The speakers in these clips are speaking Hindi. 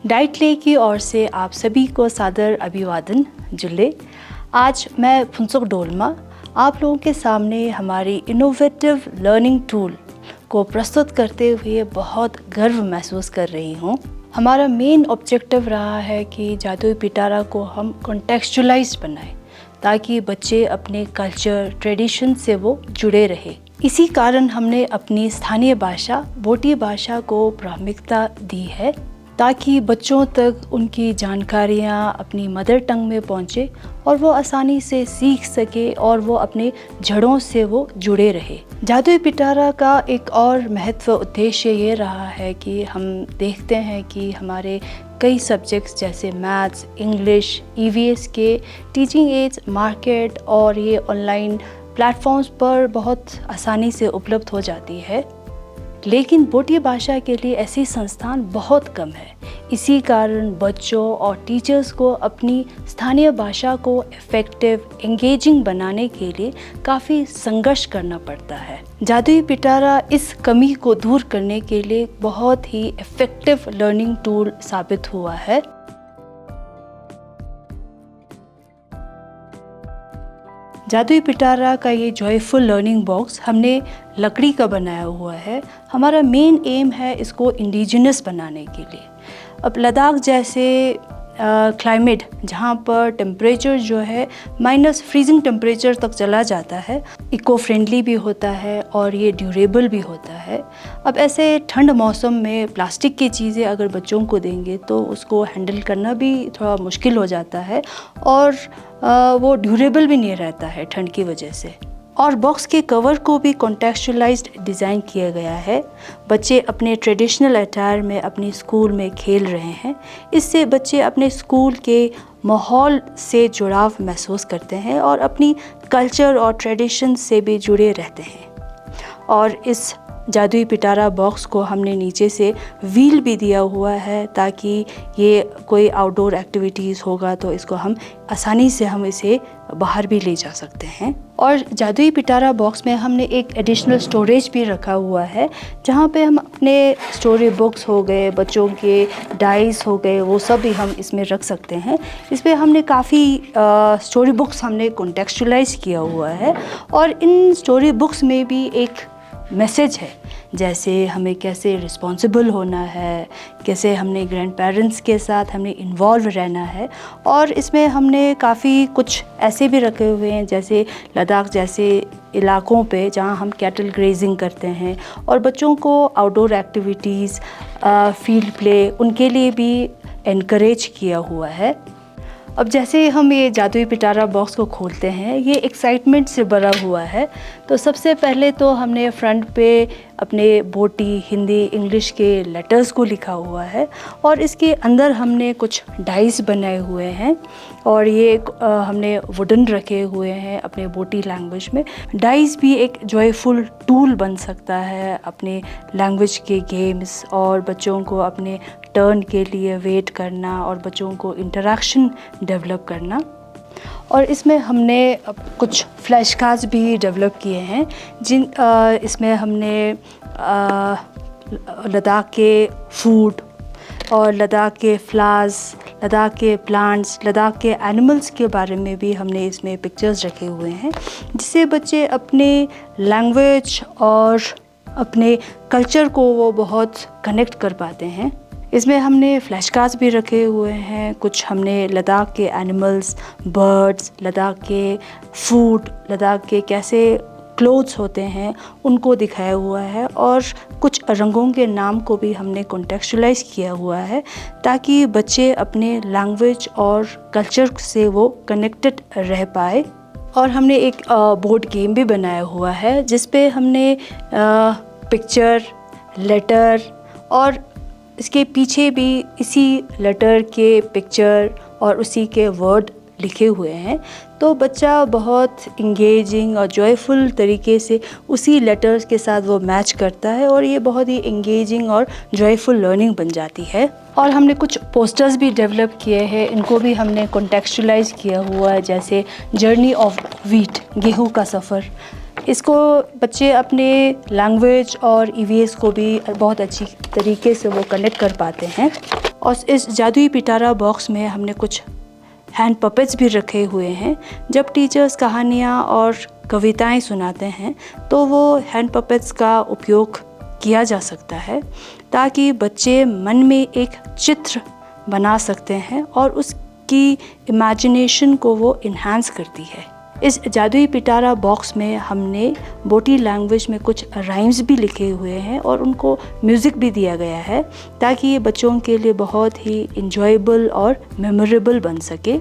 डाइट ले की ओर से आप सभी को सादर अभिवादन जुल्ले। आज मैं फुनसुक डोलमा आप लोगों के सामने हमारी इनोवेटिव लर्निंग टूल को प्रस्तुत करते हुए बहुत गर्व महसूस कर रही हूँ। हमारा मेन ऑब्जेक्टिव रहा है कि जादुई पिटारा को हम कॉन्टेक्चुअलाइज बनाएं ताकि बच्चे अपने कल्चर ट्रेडिशन से वो जुड़े रहे। इसी कारण हमने अपनी स्थानीय भाषा बोटी भाषा को प्राथमिकता दी है ताकि बच्चों तक उनकी जानकारियाँ अपनी मदर टंग में पहुँचे और वो आसानी से सीख सके और वो अपने जड़ों से वो जुड़े रहे। जादुई पिटारा का एक और महत्व उद्देश्य ये रहा है कि हम देखते हैं कि हमारे कई सब्जेक्ट्स जैसे मैथ्स, इंग्लिश, ईवीएस के टीचिंग एड्स मार्केट और ये ऑनलाइन प्लेटफॉर्म्स पर बहुत आसानी से उपलब्ध हो जाती है, लेकिन बोटी भाषा के लिए ऐसी संस्थान बहुत कम है। इसी कारण बच्चों और टीचर्स को अपनी स्थानीय भाषा को इफ़ेक्टिव एंगेजिंग बनाने के लिए काफ़ी संघर्ष करना पड़ता है। जादुई पिटारा इस कमी को दूर करने के लिए बहुत ही इफ़ेक्टिव लर्निंग टूल साबित हुआ है। जादुई पिटारा का ये जॉयफुल लर्निंग बॉक्स हमने लकड़ी का बनाया हुआ है। हमारा मेन एम है इसको इंडिजिनस बनाने के लिए। अब लद्दाख जैसे क्लाइमेट जहाँ पर टेम्परेचर जो है माइनस फ्रीजिंग टेम्परेचर तक चला जाता है, इको फ्रेंडली भी होता है और ये ड्यूरेबल भी होता है। अब ऐसे ठंड मौसम में प्लास्टिक की चीज़ें अगर बच्चों को देंगे तो उसको हैंडल करना भी थोड़ा मुश्किल हो जाता है और वो ड्यूरेबल भी नहीं रहता है ठंड की वजह से। और बॉक्स के कवर को भी कॉन्टेक्चुअलाइज्ड डिज़ाइन किया गया है। बच्चे अपने ट्रेडिशनल अटायर में अपनी स्कूल में खेल रहे हैं। इससे बच्चे अपने स्कूल के माहौल से जुड़ाव महसूस करते हैं और अपनी कल्चर और ट्रेडिशन से भी जुड़े रहते हैं। और इस जादुई पिटारा बॉक्स को हमने नीचे से व्हील भी दिया हुआ है ताकि ये कोई आउटडोर एक्टिविटीज़ होगा तो इसको हम आसानी से हम इसे बाहर भी ले जा सकते हैं। और जादुई पिटारा बॉक्स में हमने एक एडिशनल स्टोरेज भी रखा हुआ है जहाँ पे हम अपने स्टोरी बुक्स हो गए, बच्चों के डाइस हो गए, वो सब भी हम इसमें रख सकते हैं। इसमें हमने काफ़ी स्टोरी बुक्स हमने कॉन्टेक्चुअलाइज किया हुआ है और इन स्टोरी बुक्स में भी एक मैसेज है, जैसे हमें कैसे रिस्पॉन्सिबल होना है, कैसे हमने ग्रैंड पेरेंट्स के साथ हमने इन्वॉल्व रहना है। और इसमें हमने काफ़ी कुछ ऐसे भी रखे हुए हैं जैसे लद्दाख जैसे इलाकों पे जहाँ हम कैटल ग्रेजिंग करते हैं और बच्चों को आउटडोर एक्टिविटीज़, फील्ड प्ले उनके लिए भी एनकरेज किया हुआ है। अब जैसे हम ये जादुई पिटारा बॉक्स को खोलते हैं, ये एक्साइटमेंट से भरा हुआ है। तो सबसे पहले तो हमने फ्रंट पे अपने बोटी, हिंदी, इंग्लिश के लेटर्स को लिखा हुआ है और इसके अंदर हमने कुछ डाइस बनाए हुए हैं और ये हमने वुडन रखे हुए हैं अपने बोटी लैंग्वेज में। डाइस भी एक जॉयफुल टूल बन सकता है अपने लैंग्वेज के गेम्स और बच्चों को अपने टर्न के लिए वेट करना और बच्चों को इंटरेक्शन डेवलप करना। और इसमें हमने कुछ फ्लैश कार्ड्स भी डेवलप किए हैं इसमें हमने लद्दाख के फूड और लद्दाख के फ्लावर्स, लद्दाख के प्लांट्स, लद्दाख के एनिमल्स के बारे में भी हमने इसमें पिक्चर्स रखे हुए हैं जिससे बच्चे अपने लैंग्वेज और अपने कल्चर को वो बहुत कनेक्ट कर पाते हैं। इसमें हमने फ्लैश कार्ड्स भी रखे हुए हैं, कुछ हमने लद्दाख के एनिमल्स, बर्ड्स, लद्दाख के फूड, लद्दाख के कैसे क्लोथ्स होते हैं उनको दिखाया हुआ है और कुछ रंगों के नाम को भी हमने कॉन्टेक्चुअलाइज किया हुआ है ताकि बच्चे अपने लैंग्वेज और कल्चर से वो कनेक्टेड रह पाए। और हमने एक बोर्ड गेम भी बनाया हुआ है जिस पे हमने पिक्चर, लेटर और इसके पीछे भी इसी लेटर के पिक्चर और उसी के वर्ड लिखे हुए हैं। तो बच्चा बहुत इंगेजिंग और जॉयफुल तरीके से उसी लेटर्स के साथ वो मैच करता है और ये बहुत ही इंगेजिंग और जॉयफुल लर्निंग बन जाती है। और हमने कुछ पोस्टर्स भी डेवलप किए हैं, इनको भी हमने कॉन्टेक्चुअलाइज किया हुआ है, जैसे जर्नी ऑफ व्हीट, गेहूं का सफ़र। इसको बच्चे अपने लैंग्वेज और ईवीएस को भी बहुत अच्छी तरीके से वो कनेक्ट कर पाते हैं। और इस जादुई पिटारा बॉक्स में हमने कुछ हैंड पपेट्स भी रखे हुए हैं। जब टीचर्स कहानियाँ और कविताएं सुनाते हैं तो वो हैंड पपेट्स का उपयोग किया जा सकता है ताकि बच्चे मन में एक चित्र बना सकते हैं और उसकी इमेजिनेशन को वो इन्हांस करती है। इस जादुई पिटारा बॉक्स में हमने बोटी लैंग्वेज में कुछ राइम्स भी लिखे हुए हैं और उनको म्यूज़िक भी दिया गया है ताकि ये बच्चों के लिए बहुत ही इंजॉयबल और मेमोरेबल बन सके।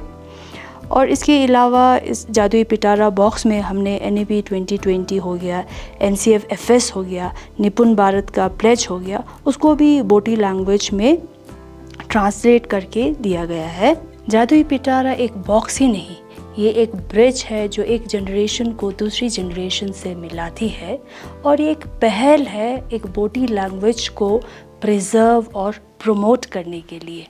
और इसके अलावा इस जादुई पिटारा बॉक्स में हमने NAP 2020 हो गया, NCF-FS हो गया, निपुण भारत का प्लेज हो गया, उसको भी बोटी लैंग्वेज में ट्रांसलेट करके दिया गया है। जादुई पिटारा एक बॉक्स ही नहीं, ये एक ब्रिज है जो एक जनरेशन को दूसरी जनरेशन से मिलाती है और ये एक पहल है एक बोटी लैंग्वेज को प्रिजर्व और प्रमोट करने के लिए।